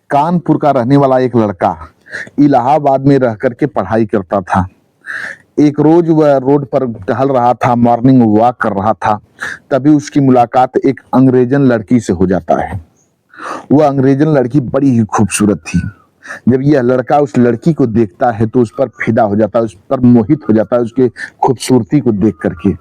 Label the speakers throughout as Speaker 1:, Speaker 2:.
Speaker 1: कानपुर का रहने वाला एक लड़का इलाहाबाद में रह करके पढ़ाई करता था। एक रोज वह रोड पर टहल रहा था, मॉर्निंग वॉक कर रहा था, तभी उसकी मुलाकात एक अंग्रेजन लड़की से हो जाता है। वह अंग्रेजन लड़की बड़ी ही खूबसूरत थी। जब यह लड़का उस लड़की को देखता है तो उस पर फिदा हो जाता है, उस पर मोहित हो जाता है उसके खूबसूरती को देख करके।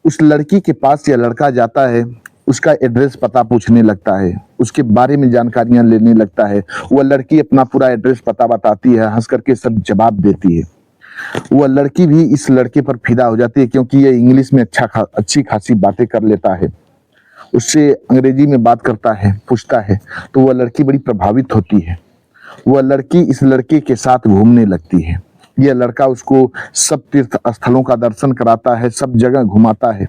Speaker 1: उस लड़की के पास यह लड़का जाता है, उसका एड्रेस पता पूछने लगता है, उसके बारे में जानकारियां लेने लगता है। वह लड़की अपना पूरा एड्रेस पता बताती है, हंस करके सब जवाब देती है। वह लड़की भी इस लड़के पर फिदा हो जाती है क्योंकि यह इंग्लिश में अच्छी खासी बातें कर लेता है। उससे अंग्रेजी में बात करता है, पूछता है, तो वह लड़की बड़ी प्रभावित होती है। वह लड़की इस लड़के के साथ घूमने लगती है। यह लड़का उसको सब तीर्थ स्थलों का दर्शन कराता है, सब जगह घुमाता है।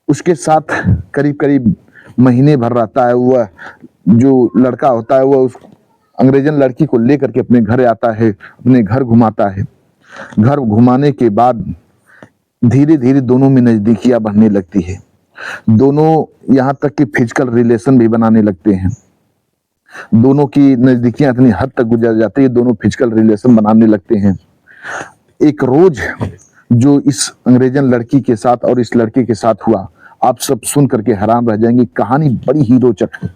Speaker 1: उसके साथ करीब करीब महीने भर रहता है। वह जो लड़का होता है वह उस अंग्रेजन लड़की को लेकर के अपने घर आता है, अपने घर घुमाता है। घर घुमाने के बाद धीरे धीरे दोनों में नजदीकियां बढ़ने लगती है। दोनों यहाँ तक कि फिजिकल रिलेशन भी बनाने लगते हैं। दोनों की नजदीकियां इतनी हद तक गुजर जाती है, दोनों फिजिकल रिलेशन बनाने लगते हैं। एक रोज जो इस अंग्रेजन लड़की के साथ और इस लड़के के साथ हुआ, आप सब सुन करके हैरान रह जाएंगे। कहानी बड़ी ही रोचक है,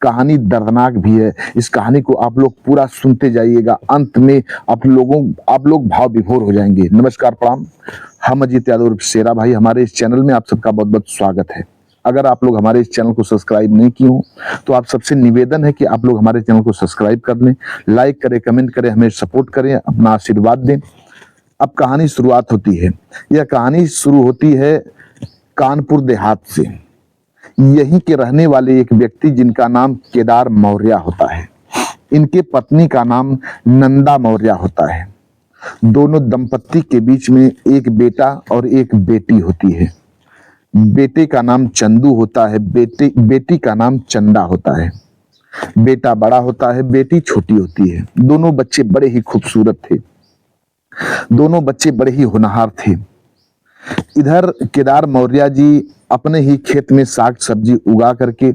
Speaker 1: कहानी दर्दनाक भी है। इस कहानी को आप लोग पूरा सुनते जाइएगा, अंत में आप लोग भाव विभोर हो जाएंगे। नमस्कार, प्रणाम। हम अजीत यादव शेरा भाई, हमारे इस चैनल में आप सबका बहुत बहुत स्वागत है। अगर आप लोग हमारे इस चैनल को सब्सक्राइब नहीं किए हो तो आप सबसे निवेदन है कि आप लोग हमारे चैनल को सब्सक्राइब कर लें, लाइक करें, कमेंट करें, हमें सपोर्ट करें, अपना आशीर्वाद दें। अब कहानी शुरुआत होती है। यह कहानी शुरू होती है कानपुर देहात से। यहीं के रहने वाले एक व्यक्ति जिनका नाम केदार मौर्य होता है, इनके पत्नी का नाम नंदा मौर्य होता है। दोनों दंपत्ति के बीच में एक बेटा और एक बेटी होती है। बेटे का नाम चंदू होता है, बेटी का नाम चंदा होता है। बेटा बड़ा होता है, बेटी छोटी होती है। दोनों बच्चे बड़े ही खूबसूरत थे, दोनों बच्चे बड़े ही होनहार थे। इधर केदार मौर्य जी अपने ही खेत में साग सब्जी उगा करके,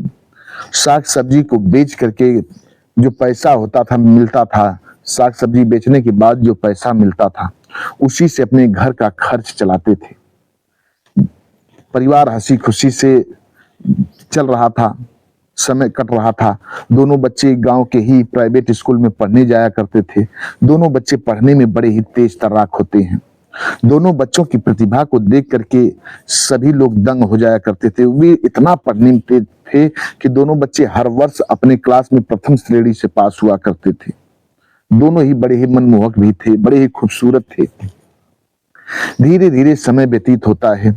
Speaker 1: साग सब्जी को बेच करके जो पैसा होता था, मिलता था, साग सब्जी बेचने के बाद जो पैसा मिलता था उसी से अपने घर का खर्च चलाते थे। परिवार हंसी खुशी से चल रहा था, समय कट रहा था। दोनों बच्चे गांव के ही प्राइवेट स्कूल में पढ़ने जाया करते थे। दोनों बच्चे पढ़ने में बड़े ही तेज तर्राक होते हैं। दोनों बच्चों की प्रतिभा को देख करके सभी लोग दंग हो जाया करते थे। वे इतना पढ़ने में तेज थे कि दोनों बच्चे हर वर्ष अपने क्लास में प्रथम श्रेणी से पास हुआ करते थे। दोनों ही बड़े ही मनमोहक भी थे, बड़े ही खूबसूरत थे। धीरे धीरे समय व्यतीत होता है।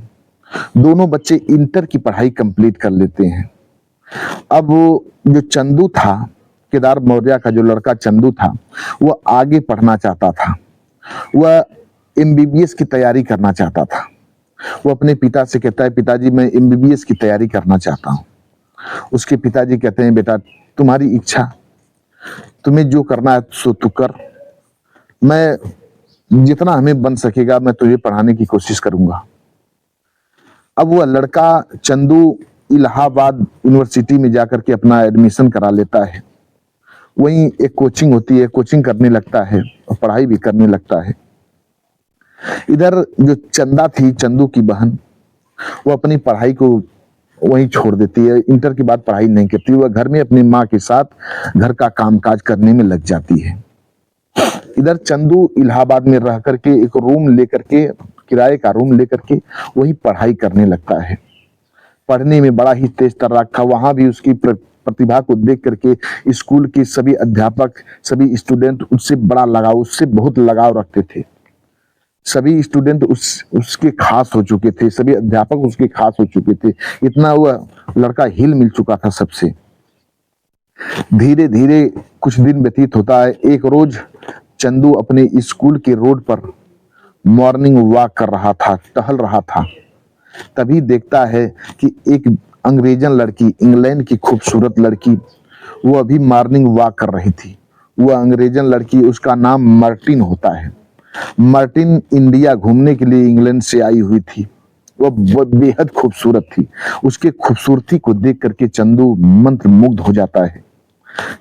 Speaker 1: दोनों बच्चे इंटर की पढ़ाई कंप्लीट कर लेते हैं। अब जो चंदू था, केदार मौर्य का जो लड़का चंदू था, वह आगे पढ़ना चाहता था। वह एमबीबीएस की तैयारी करना चाहता था। वो अपने पिता से कहता है, पिताजी मैं एमबीबीएस की तैयारी करना चाहता हूँ। उसके पिताजी कहते हैं, बेटा तुम्हारी इच्छा, तुम्हें जो करना है सो तू कर, मैं जितना हमें बन सकेगा मैं तुझे पढ़ाने की कोशिश करूंगा। अब वह लड़का चंदू इलाहाबाद यूनिवर्सिटी में जाकर के अपना एडमिशन करा लेता है। वहीं एक कोचिंग होती है, कोचिंग करने लगता है और पढ़ाई भी करने लगता है। इधर जो चंदा थी, चंदू की बहन, वो अपनी पढ़ाई को वहीं छोड़ देती है। इंटर के बाद पढ़ाई नहीं करती, वह घर में अपनी माँ के साथ घर का कामकाज करने में लग जाती है। इधर चंदू इलाहाबाद में रह करके एक रूम लेकर के, किराए का रूम लेकर के वही पढ़ाई करने लगता है। पढ़ने में बड़ा ही तेज तर्राक था। वहां भी उसकी प्रतिभा को देख करके स्कूल के सभी अध्यापक, सभी स्टूडेंट उससे बड़ा लगाव, उससे बहुत लगाव रखते थे। सभी स्टूडेंट उसके खास हो चुके थे, सभी अध्यापक उसके खास हो चुके थे। इतना वह लड़का हिल मिल चुका था सबसे। धीरे धीरे कुछ दिन व्यतीत होता है। एक रोज चंदू अपने स्कूल के रोड पर मॉर्निंग वॉक कर रहा था, टहल रहा था। तभी देखता है कि एक अंग्रेजन लड़की, इंग्लैंड की खूबसूरत लड़की, वो अभी मॉर्निंग वॉक कर रही थी। वह अंग्रेजन लड़की, उसका नाम मार्टिन होता है। मार्टिन इंडिया घूमने के लिए इंग्लैंड से आई हुई थी। वह बेहद खूबसूरत थी। उसके खूबसूरती को देख करके चंदू मंत्रमुग्ध हो जाता है।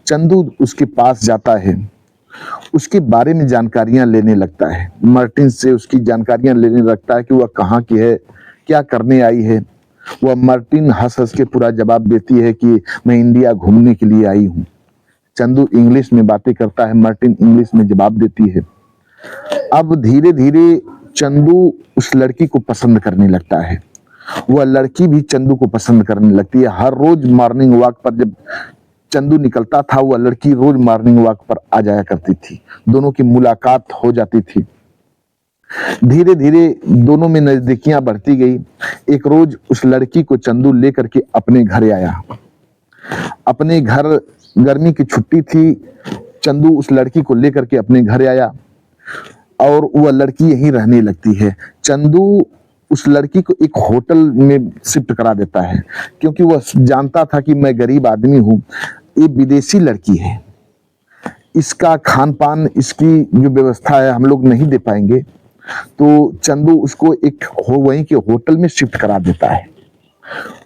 Speaker 1: चंदू उसके पास जाता है, उसके बारे में जानकारियां लेने लगता है, मार्टिन से उसकी जानकारियां लेने लगता है कि वह कहाँ की है, क्या करने आई है। वह मार्टिन हंस हंस के पूरा जवाब देती है कि मैं इंडिया घूमने के लिए आई हूँ। चंदू इंग्लिश में बातें करता है, मार्टिन इंग्लिश में जवाब देती है। अब धीरे धीरे चंदू उस लड़की को पसंद करने लगता है, वह लड़की भी चंदू को पसंद करने लगती है। हर रोज मॉर्निंग वॉक पर जब चंदू निकलता था, वह लड़की रोज मॉर्निंग वॉक पर आ जाया करती थी, दोनों की मुलाकात हो जाती थी। धीरे धीरे दोनों में नजदीकियां बढ़ती गई। एक रोज उस लड़की को चंदू लेकर के अपने घर आया। अपने घर, गर्मी की छुट्टी थी, चंदू उस लड़की को लेकर के अपने घर आया और वह लड़की यहीं रहने लगती है। चंदू उस लड़की को एक होटल में शिफ्ट करा देता है, क्योंकि वह जानता था कि मैं गरीब आदमी हूँ, ये विदेशी लड़की है, इसका खान पान, इसकी जो व्यवस्था है हम लोग नहीं दे पाएंगे। तो चंदू उसको एक वहीं के होटल में शिफ्ट करा देता है।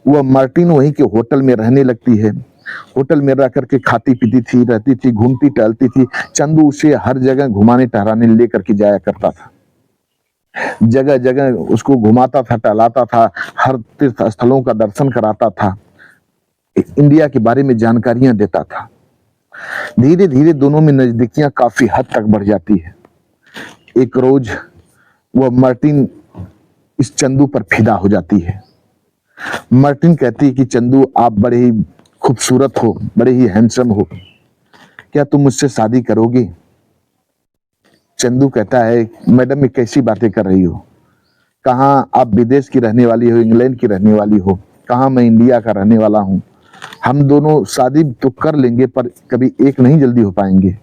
Speaker 1: वह मार्टिन वहीं के होटल में रहने लगती है। होटल में रह करके खाती पीती थी, रहती थी, घूमती टहलती थी। चंदू उसे हर जगह घुमाने टहराने लेकर के जाया करता था, जगह जगह उसको घुमाता था, टहलाता था, हर तीर्थ स्थलों का दर्शन कराता था, इंडिया के बारे में जानकारियां देता था। धीरे धीरे दोनों में नजदीकियां काफी हद तक बढ़ जाती है। एक रोज वह मार्टिन इस चंदू पर फिदा हो जाती है। मार्टिन कहती है कि चंदू, आप बड़े ही खूबसूरत हो, बड़े ही हैंडसम हो, क्या तुम मुझसे शादी करोगे? चंदू कहता है, मैडम ये कैसी बातें कर रही हो, कहाँ आप विदेश की रहने वाली हो, इंग्लैंड की रहने वाली हो, कहाँ मैं इंडिया का रहने वाला हूँ। हम दोनों शादी तो कर लेंगे पर कभी एक नहीं जल्दी हो पाएंगे।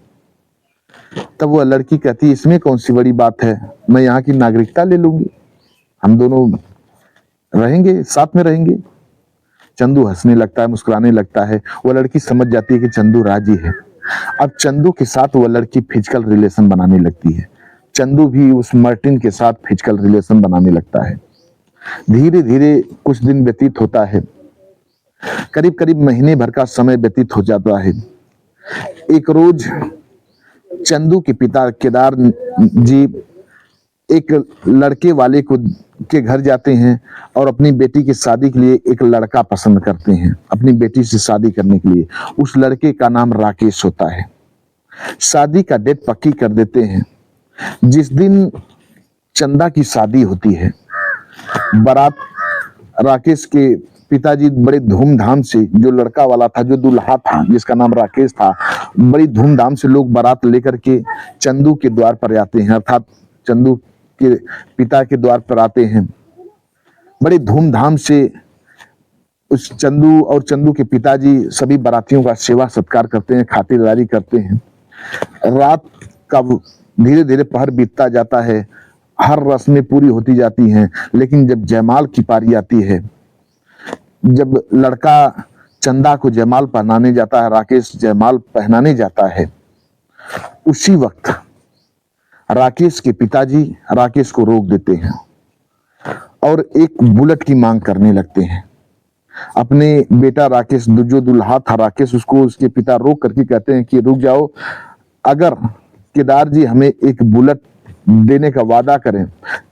Speaker 1: तब वह लड़की कहती है, इसमें कौन सी बड़ी बात है, मैं यहाँ की नागरिकता ले लूंगी, हम दोनों रहेंगे, साथ में रहेंगे। चंदू हंसने लगता है, मुस्कुराने लगता है। वह लड़की समझ जाती है कि चंदू राजी है। अब चंदू के साथ वह लड़की फिजिकल रिलेशन बनाने लगती है। चंदू भी उस मार्टिन के साथ फिजिकल रिलेशन बनाने लगता है। धीरे धीरे कुछ दिन व्यतीत होता है, करीब करीब महीने भर का समय व्यतीत हो जाता है। एक रोज चंदू के पिता केदार जी एक लड़के वाले को के घर जाते हैं और अपनी बेटी की शादी के लिए एक लड़का पसंद करते हैं, अपनी बेटी से शादी करने के लिए। उस लड़के का नाम राकेश होता है। शादी का डेट पक्की कर देते हैं। जिस दिन चंदा की शादी होती है, बारात, राकेश के पिताजी बड़े धूमधाम से, जो लड़का वाला था, जो दूल्हा था जिसका नाम राकेश था, बड़ी धूमधाम से लोग बारात लेकर के चंदू के द्वार पर आते हैं, अर्थात चंदू के पिता के द्वार पर आते हैं। बड़े धूमधाम से उस चंदू और चंदू के पिताजी सभी बारातियों का सेवा सत्कार करते हैं, खातिरदारी करते हैं। रात का धीरे धीरे पहर बीतता जाता है, हर रस्में पूरी होती जाती हैं, लेकिन जब जयमाल की पारी आती है, जब लड़का चंदा को जयमाल पहनाने जाता है, राकेश जयमाल पहनाने जाता है, उसी वक्त राकेश के पिताजी राकेश को रोक देते हैं और एक बुलेट की मांग करने लगते हैं। अपने बेटा राकेश, जो दुल्हा था राकेश, उसको उसके पिता रोक करके कहते हैं कि रुक जाओ, अगर केदार जी हमें एक बुलेट देने का वादा करें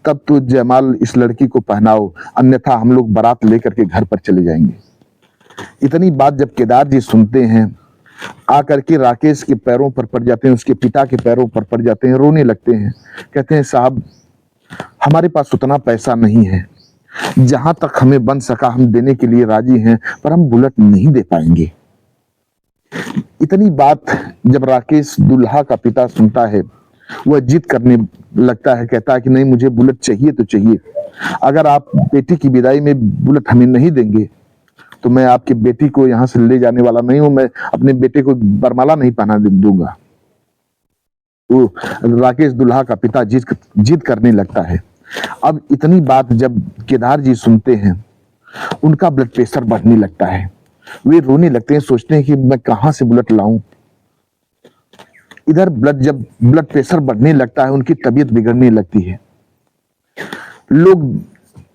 Speaker 1: तब तो जयमाल इस लड़की को पहनाओ, अन्यथा हम लोग बारात लेकर के घर पर चले जाएंगे। इतनी बात जब केदार जी सुनते हैं, आकर के राकेश के पैरों पर पड़ जाते हैं, उसके पिता के पैरों पर पड़ जाते हैं, रोने लगते हैं। कहते हैं, साहब हमारे पास उतना पैसा नहीं है, जहां तक हमें बन सका हम देने के लिए राजी हैं, पर हम बुलेट नहीं दे पाएंगे। इतनी बात जब राकेश दुल्हा का पिता सुनता है, वह जिद करने लगता है, कहता है कि नहीं, मुझे बुलेट चाहिए तो चाहिए, अगर आप बेटी की विदाई में बुलेट हमें नहीं देंगे तो मैं आपकी बेटी को यहां से ले जाने वाला नहीं हूं, मैं अपने बेटे को बरमाला नहीं पहना दूंगा। वो राकेश दुल्हा का पिता जिद करने लगता है। अब इतनी बात जब केदार जी सुनते हैं, उनका ब्लड प्रेशर बढ़ने लगता है, वे रोने लगते हैं, सोचते हैं कि मैं कहां से बुलेट लाऊं। इधर जब ब्लड प्रेशर बढ़ने लगता है, उनकी तबीयत बिगड़ने लगती है। लोग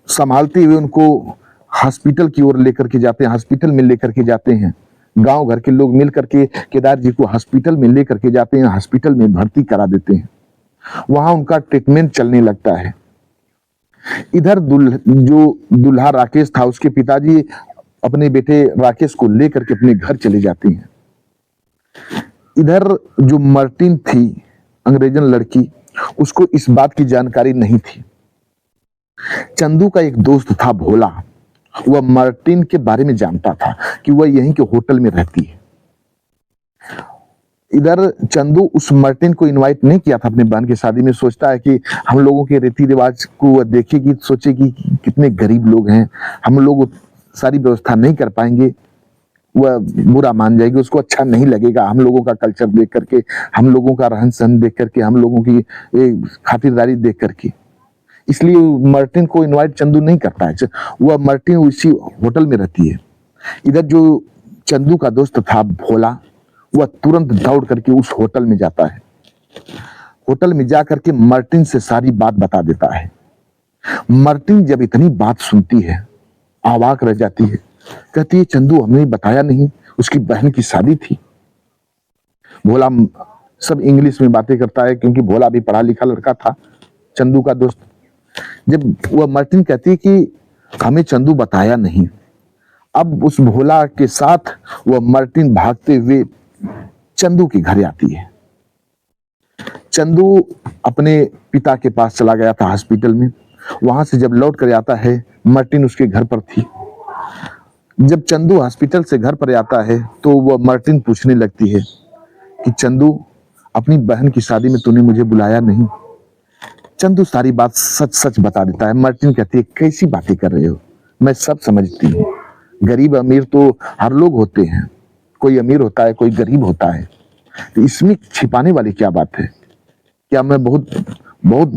Speaker 1: संभालते हुए उनको हॉस्पिटल की ओर लेकर के जाते हैं, हॉस्पिटल में लेकर के जाते हैं, गांव घर के लोग मिल करके केदार जी को हॉस्पिटल में लेकर के जाते हैं, हॉस्पिटल में भर्ती करा देते हैं। वहां उनका ट्रीटमेंट चलने लगता है। इधर जो दुल्हा राकेश था, उसके पिताजी अपने बेटे राकेश को लेकर के अपने घर चले जाते हैं। इधर जो मार्टिन थी, अंग्रेजन लड़की, उसको इस बात की जानकारी नहीं थी। चंदू का एक दोस्त था भोला, वह मार्टिन के बारे में जानता था कि वह यहीं के होटल में रहती है। इधर चंदू उस मार्टिन को इनवाइट नहीं किया था अपने बहन की शादी में। सोचता है कि हम लोगों के रीति रिवाज को वह देखेगी, सोचेगी कि कितने गरीब लोग हैं, हम लोग सारी व्यवस्था नहीं कर पाएंगे, वह बुरा मान जाएगी, उसको अच्छा नहीं लगेगा हम लोगों का कल्चर देख करके, हम लोगों का रहन सहन देख करके, हम लोगों की खातिरदारी देख करके। इसलिए मार्टिन को इनवाइट चंदू नहीं करता है। वह मार्टिन उसी होटल में रहती है। इधर जो चंदू का दोस्त था भोला, वह तुरंत दौड़ करके उस होटल में जाता है। होटल में जाकर के मार्टिन से सारी बात बता देता है। मार्टिन जब इतनी बात सुनती है, अवाक रह जाती है। कहती है चंदू हमने बताया नहीं, उसकी बहन की शादी थी। भोला सब इंग्लिश में बातें करता है, क्योंकि भोला भी पढ़ा लिखा लड़का था, चंदू का दोस्त। जब वह मार्टिन कहती है कि हमें चंदू बताया नहीं, अब उस भोला के साथ वह मार्टिन भागते हुए चंदू के घर आती है। चंदू अपने पिता के पास चला गया था हॉस्पिटल में। वहां से जब लौट कर आता है, मार्टिन उसके घर पर थी। जब चंदू हॉस्पिटल से घर पर आता है तो वह मार्टिन पूछने लगती है कि चंदू, अपनी बहन की शादी में तूने मुझे बुलाया नहीं। चंदू सारी बात सच सच बता देता है। मार्टिन कहती है कैसी बातें कर रहे हो, मैं सब समझती हूँ, गरीब अमीर तो हर लोग होते हैं, कोई अमीर होता है, कोई गरीब होता है, तो इसमें छिपाने वाली क्या बात है? क्या मैं बहुत बहुत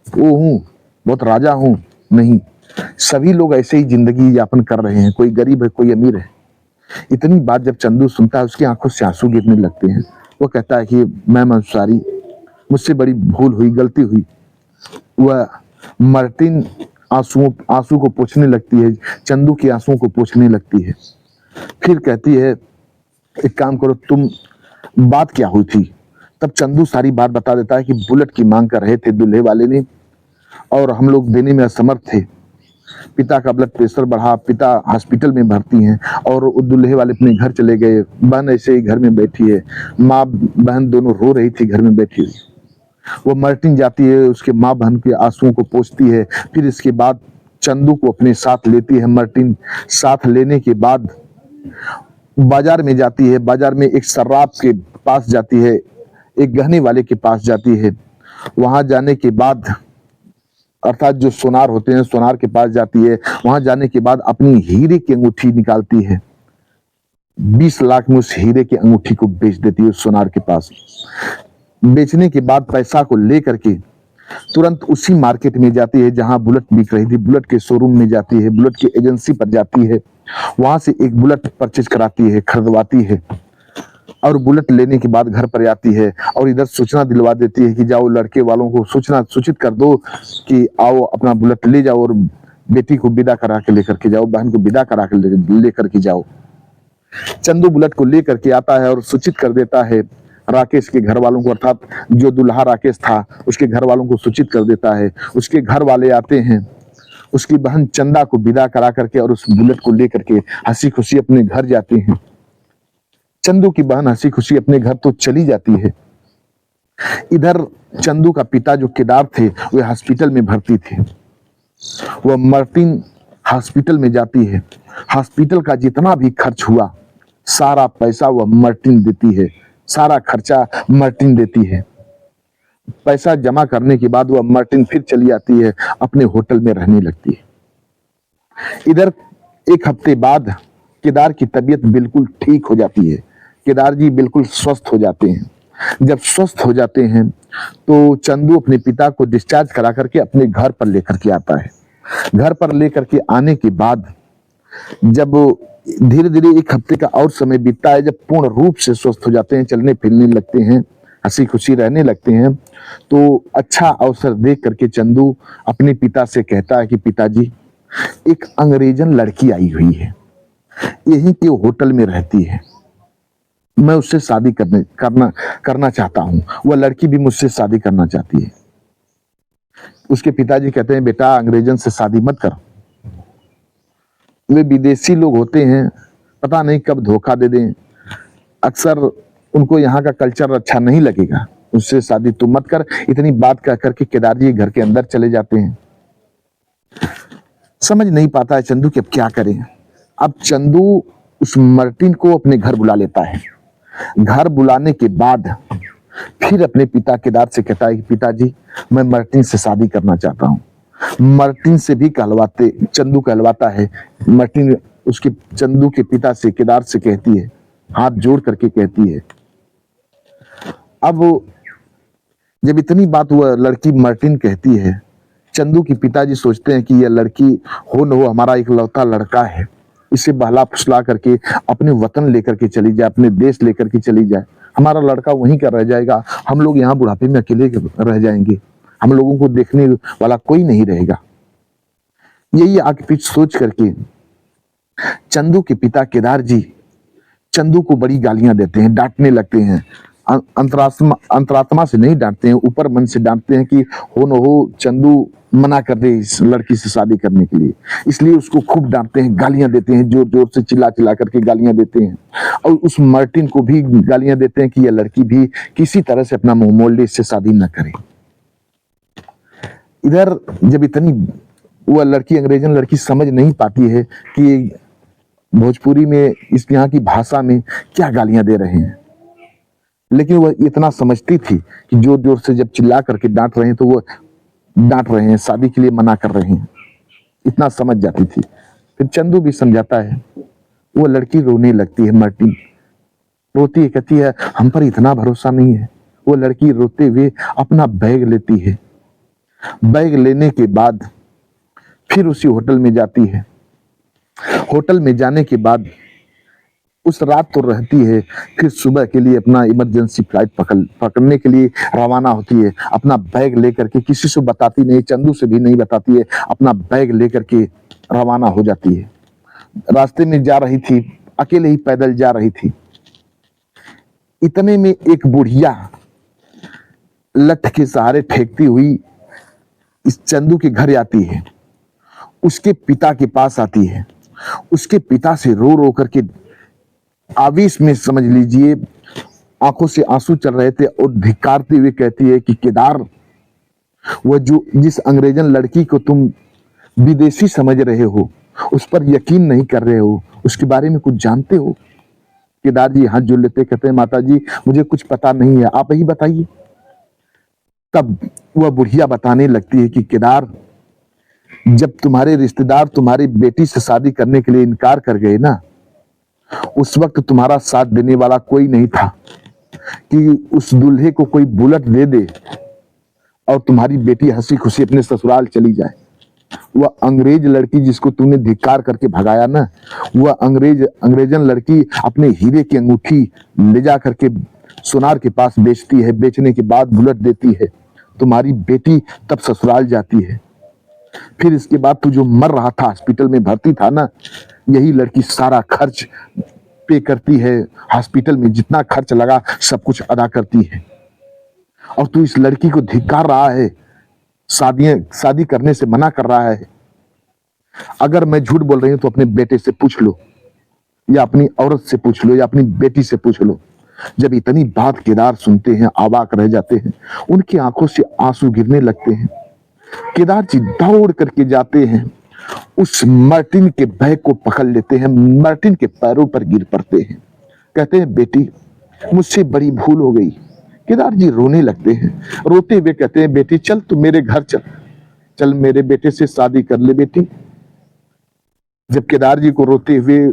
Speaker 1: वो हूँ, बहुत राजा हूँ? नहीं, सभी लोग ऐसे ही जिंदगी यापन कर रहे हैं, कोई गरीब है, कोई अमीर है। इतनी बात जब चंदू सुनता है, उसकी आंखों से आंसू गिरने लगते हैं। वो कहता है कि मैम आई एम सॉरी, मुझसे बड़ी भूल हुई, गलती हुई। वह मार्टिन आंसू को पोंछने लगती है, चंदू के आंसुओं को पोंछने लगती है। फिर कहती है एक काम करो, तुम बात क्या हुई थी? तब चंदू सारी बात बता देता है कि बुलेट की मांग कर रहे थे दूल्हे वाले ने, और हम लोग देने में असमर्थ थे। पिता का ब्लड प्रेशर बढ़ा, पिता हॉस्पिटल में भर्ती हैं, और दूल्हे वाले अपने घर चले गए। बहन ऐसे ही घर में बैठी है, माँ बहन दोनों रो रही थी घर में बैठी हुई। वो मार्टिन जाती है, उसके माँ बहन के आंसुओं को पोंछती है। फिर इसके बाद चंदू को अपने साथ लेती है मार्टिन। साथ लेने के बाद बाजार में जाती है। बाजार में एक सर्राफ के पास जाती है, एक गहने वाले के पास जाती है। वहां जाने के बाद, अर्थात जो सोनार होते हैं, सोनार के पास जाती है। वहां जाने के बाद अपनी हीरे की अंगूठी निकालती है। 20 लाख में उस हीरे की अंगूठी को बेच देती है उस सोनार के पास। बेचने के बाद पैसा को लेकर के तुरंत उसी मार्केट में जाती है जहां बुलेट बिक रही थी। बुलेट के शोरूम में जाती है, बुलेट की एजेंसी पर जाती है, वहां से एक बुलेट परचेज कराती है, खरीदवाती है, और बुलेट लेने के बाद घर पर आती है और इधर सूचना दिलवा देती है कि जाओ लड़के वालों को सूचित कर दो कि आओ अपना बुलेट ले जाओ और बेटी को विदा करा के लेकर के जाओ, बहन को विदा करा के लेकर के जाओ। चंदू बुलेट को लेकर के आता है और सूचित कर देता है राकेश के घर वालों को, अर्थात जो दुल्हा राकेश था उसके घर वालों को सूचित कर देता है। उसके घर वाले आते हैं, उसकी बहन चंदा को विदा करा करके और उस बुलेट को लेकर के हंसी खुशी अपने घर जाती हैं। चंदू की बहन हंसी खुशी अपने घर तो चली जाती है। इधर चंदू का पिता जो केदार थे, वे हॉस्पिटल में भर्ती थे। वह मार्टिन हॉस्पिटल में जाती है। हॉस्पिटल का जितना भी खर्च हुआ, सारा पैसा वह मार्टिन देती है, सारा खर्चा मार्टिन देती है। पैसा जमा करने के बाद वह मार्टिन फिर चली आती है, अपने होटल में रहने लगती है। इधर एक हफ्ते बाद केदार की तबीयत बिल्कुल ठीक हो जाती है। केदार जी बिल्कुल स्वस्थ हो जाते हैं। जब स्वस्थ हो जाते हैं तो चंदू अपने पिता को डिस्चार्ज करा करके अपने घर पर लेकर के आता है। घर पर लेकर के आने के बाद जब धीरे धीरे एक हफ्ते का और समय बीतता है, जब पूर्ण रूप से स्वस्थ हो जाते हैं, चलने फिरने लगते हैं, हंसी खुशी रहने लगते हैं, तो अच्छा अवसर देख करके चंदू अपने पिता से कहता है कि पिताजी, एक अंग्रेजन लड़की आई हुई है, यहीं के होटल में रहती है, मैं उससे शादी करना चाहता हूं। वह लड़की भी मुझसे शादी करना चाहती है। उसके पिताजी कहते हैं बेटा अंग्रेजन से शादी मत कर, वे विदेशी लोग होते हैं, पता नहीं कब धोखा दे दें, अक्सर उनको यहाँ का कल्चर अच्छा नहीं लगेगा, उससे शादी तू मत कर। इतनी बात कह करके केदार जी घर के अंदर चले जाते हैं। समझ नहीं पाता है चंदू कि अब क्या करें। अब चंदू उस मार्टिन को अपने घर बुला लेता है। घर बुलाने के बाद फिर अपने पिता केदार से कहता है कि पिताजी मैं मार्टिन से शादी करना चाहता हूँ। मार्टिन से भी कहलवाते चंदू कहलवाता है। मार्टिन उसके चंदू के पिता से केदार से कहती है, हाथ जोड़ करके कहती है। अब जब इतनी बात वह लड़की मार्टिन कहती है, चंदू के पिताजी सोचते हैं कि यह लड़की हो न हो हमारा इकलौता लड़का है, इसे बहला फुसला करके अपने वतन लेकर के चली जाए, अपने देश लेकर के चली जाए, हमारा लड़का वहीं का रह जाएगा, हम लोग यहाँ बुढ़ापे में अकेले रह जाएंगे, हम लोगों को देखने वाला कोई नहीं रहेगा। यही आगे पीछे सोच करके चंदू के पिता केदार जी चंदू को बड़ी गालियां देते हैं, डांटने लगते हैं। अंतरात्मा से नहीं डांटते हैं, ऊपर मन से डांटते हैं कि हो न हो चंदू मना कर दे इस लड़की से शादी करने के लिए। इसलिए उसको खूब डांटते हैं, गालियां देते हैं, जोर जोर से चिल्ला चिल्ला करके गालियां देते हैं। और उस मार्टिन को भी गालियां देते हैं कि यह लड़की भी किसी तरह से अपना मुंह मोड़ ले, इससे शादी न करे। इधर जब इतनी वह लड़की अंग्रेजन लड़की समझ नहीं पाती है कि भोजपुरी में इस यहाँ की भाषा में क्या गालियां दे रहे हैं, लेकिन वह इतना समझती थी कि जोर जोर से जब चिल्ला करके डांट रहे हैं तो वो डांट रहे हैं, शादी के लिए मना कर रहे हैं, इतना समझ जाती थी। फिर चंदू भी समझाता है। वो लड़की रोने लगती है, मार्टिन रोती है, कहती है हम पर इतना भरोसा नहीं है। वो लड़की रोते हुए अपना बैग लेती है। बैग लेने के बाद फिर उसी होटल में जाती है। होटल में जाने के बाद उस रात तो रहती है, फिर सुबह के लिए अपना इमरजेंसी फ्लाइट पकड़ने के लिए रवाना होती है। अपना बैग लेकर के, किसी से बताती नहीं, चंदू से भी नहीं बताती है, अपना बैग लेकर के रवाना हो जाती है। रास्ते में जा रही थी, अकेले ही पैदल जा रही थी। इतने में एक बुढ़िया लठ के सहारे फेंकती हुई इस चंदू के घर आती है, उसके पिता के पास आती है। उसके पिता से रो रो करके आवेश में, समझ लीजिए आंखों से आंसू चल रहे थे, और धिक्कारते हुए कहती है कि केदार, वह जो जिस अंग्रेजन लड़की को तुम विदेशी समझ रहे हो, उस पर यकीन नहीं कर रहे हो, उसके बारे में कुछ जानते हो? केदार जी हाथ जोड़ लेते, कहते हैं माता जी मुझे कुछ पता नहीं है, आप ही बताइए। तब वह बुढ़िया बताने लगती है कि केदार, जब तुम्हारे रिश्तेदार तुम्हारी बेटी से शादी करने के लिए इनकार कर गए ना, उस वक्त तुम्हारा साथ देने वाला कोई नहीं था कि उस दूल्हे को कोई बुलेट दे दे और तुम्हारी बेटी हंसी खुशी अपने ससुराल चली जाए। वह अंग्रेज लड़की जिसको तूने धिक्कार करके भगाया ना, वह अंग्रेजन लड़की अपने हीरे की अंगूठी ले जा करके सोनार के पास बेचती है, बेचने के बाद बुलेट देती है, तुम्हारी बेटी तब ससुराल जाती है। फिर इसके बाद तू जो मर रहा था, हॉस्पिटल में भर्ती था ना, यही लड़की सारा खर्च पे करती है, हॉस्पिटल में जितना खर्च लगा सब कुछ अदा करती है। और तू इस लड़की को धिक्कार रहा है, शादी करने से मना कर रहा है। अगर मैं झूठ बोल रही हूं तो अपने बेटे से पूछ लो, या अपनी औरत से पूछ लो, या अपनी बेटी से पूछ लो। जब इतनी बात केदार सुनते हैं, अवाक रह जाते हैं, उनकी आंखों से आंसू गिरने लगते हैं। केदार जी दौड़ करके जाते हैं, उस मार्टिन के बैग को पकड़ लेते हैं, मार्टिन के पैरों पर गिर पड़ते हैं, कहते हैं बेटी मुझसे बड़ी भूल हो गई। केदार जी रोने लगते हैं, रोते हुए कहते हैं बेटी चल तू मेरे घर चल, चल मेरे बेटे से शादी कर ले बेटी। जब केदार जी को रोते हुए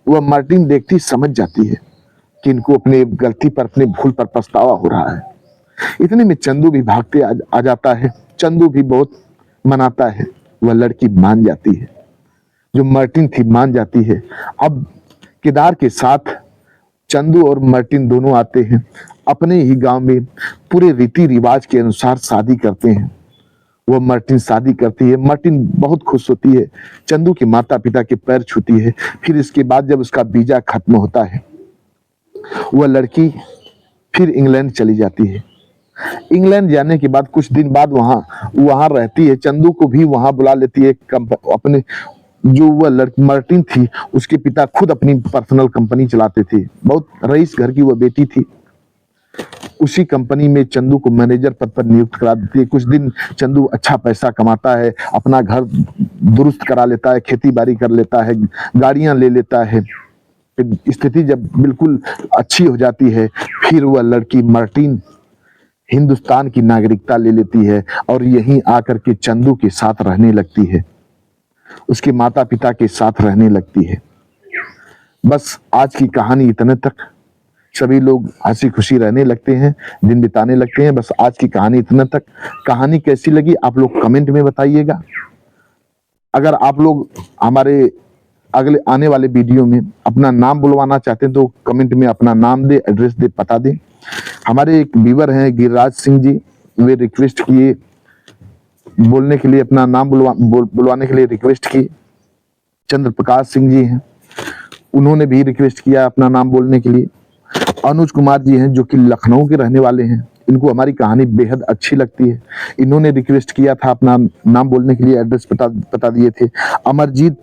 Speaker 1: वह मार्टिन देखती, समझ जाती है कि इनको अपने गलती पर, अपने भूल पर पछतावा हो रहा है। इतने में चंदू भी भागते आ जाता है। चंदू भी बहुत मनाता है, वह लड़की मान जाती है, जो मार्टिन थी मान जाती है। अब केदार के साथ चंदू और मार्टिन दोनों आते हैं, अपने ही गांव में पूरे रीति रिवाज के अनुसार शादी करते हैं। वह मार्टिन शादी करती है, मार्टिन बहुत खुश होती है, चंदू के माता पिता के पैर छूती है। फिर इसके बाद जब उसका वीजा खत्म होता है वह लड़की फिर इंग्लैंड चली जाती है। इंग्लैंड जाने के बाद कुछ दिन बाद वहां रहती है। चंदू को भी वहां बुला लेती है। अपने जो वह लड़की मार्टिन थी, उसके पिता खुद अपनी पर्सनल कंपनी चलाते थे। बहुत रईस घर की वह बेटी थी। उसी कंपनी में चंदू को मैनेजर पद पर नियुक्त करा देती है। कुछ दिन चंदू अच्छा पैसा कमाता है, अपना घर दुरुस्त करा लेता है, खेती बाड़ी कर लेता है, गाड़ियां ले लेता है। स्थिति जब बिल्कुल अच्छी हो जाती है, फिर वह लड़की मार्टिन हिंदुस्तान की नागरिकता ले लेती है और यहीं आकर के चंदू के साथ रहने लगती है, उसके माता पिता के साथ रहने लगती है। बस आज की कहानी इतने तक। सभी लोग हंसी खुशी रहने लगते हैं, दिन बिताने लगते हैं। बस आज की कहानी इतने तक। कहानी कैसी लगी आप लोग कमेंट में बताइएगा। अगर आप लोग हमारे अगले आने वाले वीडियो में अपना नाम बुलवाना चाहते हैं तो कमेंट में अपना नाम दे, एड्रेस दे, पता दे। हमारे एक व्यूअर हैं गिरिराज सिंह जी, वे रिक्वेस्ट किए बोलने के लिए, अपना नाम बुलवाने के लिए रिक्वेस्ट की। चंद्र प्रकाश सिंह जी हैं, उन्होंने भी रिक्वेस्ट किया अपना नाम बोलने के लिए। अनुज कुमार जी हैं जो कि लखनऊ के रहने वाले हैं, इनको हमारी कहानी बेहद अच्छी लगती है, इन्होंने रिक्वेस्ट किया था अपना नाम बोलने के लिए, एड्रेस बता दिए थे। अमरजीत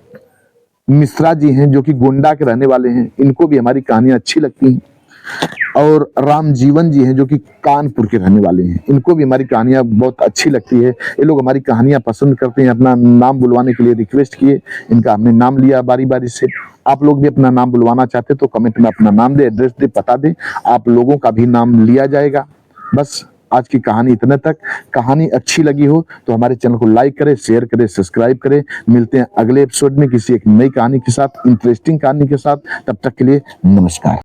Speaker 1: मिश्रा जी हैं जो कि गोंडा के रहने वाले हैं, इनको भी हमारी कहानियां अच्छी लगती हैं। और राम जीवन जी हैं जो कि कानपुर के रहने वाले हैं, इनको भी हमारी कहानियां बहुत अच्छी लगती है। ये लोग हमारी कहानियां पसंद करते हैं। अपना नाम बुलवाने के लिए रिक्वेस्ट किए, इनका हमने नाम लिया बारी बारी से। आप लोग भी अपना नाम बुलवाना चाहते तो कमेंट में अपना नाम दे, एड्रेस दे, पता दे, आप लोगों का भी नाम लिया जाएगा। बस आज की कहानी इतने तक। कहानी अच्छी लगी हो तो हमारे चैनल को लाइक करें, शेयर करें, सब्सक्राइब करें। मिलते हैं अगले एपिसोड में किसी एक नई कहानी के साथ, इंटरेस्टिंग कहानी के साथ। तब तक के लिए नमस्कार।